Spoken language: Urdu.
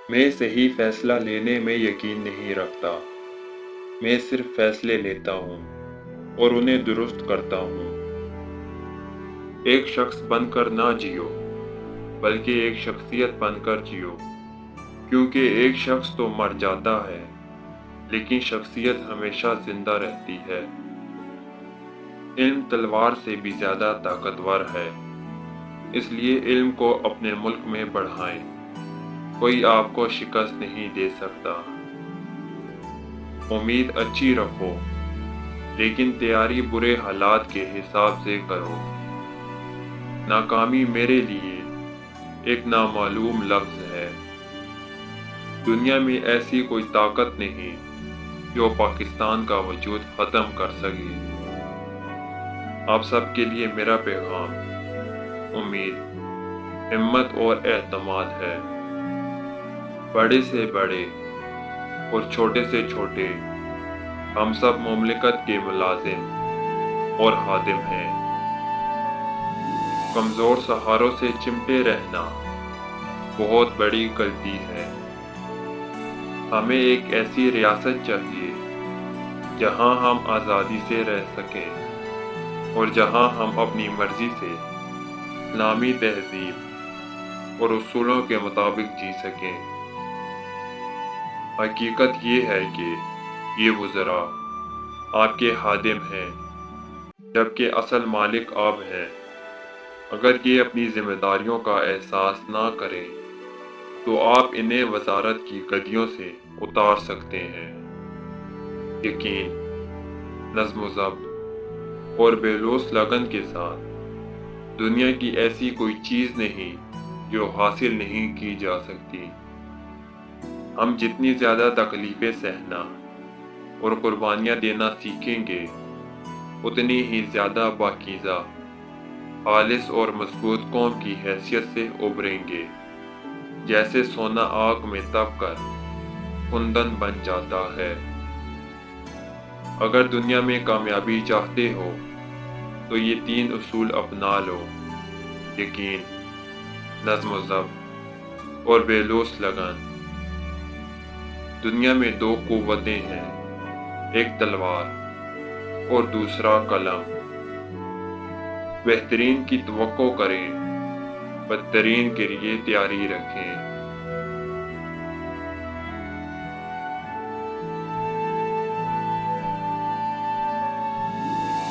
میں صحیح فیصلہ لینے میں یقین نہیں رکھتا۔ میں صرف فیصلے لیتا ہوں اور انہیں درست کرتا ہوں۔ ایک شخص بن کر نہ جیو، بلکہ ایک شخصیت بن کر جیو، کیونکہ ایک شخص تو مر جاتا ہے لیکن شخصیت ہمیشہ زندہ رہتی ہے۔ علم تلوار سے بھی زیادہ طاقتور ہے، اس لیے علم کو اپنے ملک میں بڑھائیں۔ کوئی آپ کو شکست نہیں دے سکتا۔ امید اچھی رکھو، لیکن تیاری برے حالات کے حساب سے کرو۔ ناکامی میرے لیے ایک نامعلوم لفظ ہے۔ دنیا میں ایسی کوئی طاقت نہیں جو پاکستان کا وجود ختم کر سکے۔ آپ سب کے لیے میرا پیغام امید، ہمت اور اعتماد ہے۔ بڑے سے بڑے اور چھوٹے سے چھوٹے، ہم سب مملکت کے ملازم اور خادم ہیں۔ کمزور سہاروں سے چمٹے رہنا بہت بڑی غلطی ہے۔ ہمیں ایک ایسی ریاست چاہیے جہاں ہم آزادی سے رہ سکیں اور جہاں ہم اپنی مرضی سے اسلامی تہذیب اور اصولوں کے مطابق جی سکیں۔ حقیقت یہ ہے کہ یہ وزراء آپ کے خادم ہیں، جبکہ اصل مالک آپ ہیں۔ اگر یہ اپنی ذمہ داریوں کا احساس نہ کریں تو آپ انہیں وزارت کی گدیوں سے اتار سکتے ہیں۔ یقین، نظم و ضبط اور بے لوث لگن کے ساتھ دنیا کی ایسی کوئی چیز نہیں جو حاصل نہیں کی جا سکتی۔ ہم جتنی زیادہ تکلیفیں سہنا اور قربانیاں دینا سیکھیں گے، اتنی ہی زیادہ پاکیزہ، خالص اور مضبوط قوم کی حیثیت سے ابھریں گے۔ جیسے سونا آگ میں تپ کر کندن بن جاتا ہے۔ اگر دنیا میں کامیابی چاہتے ہو تو یہ 3 اصول اپنا لو: یقین، نظم و ضبط اور بے لوث لگن۔ دنیا میں 2 قوتیں ہیں، ایک تلوار اور دوسرا قلم۔ بہترین کی توقع کریں، بدترین کے لیے تیاری رکھیں۔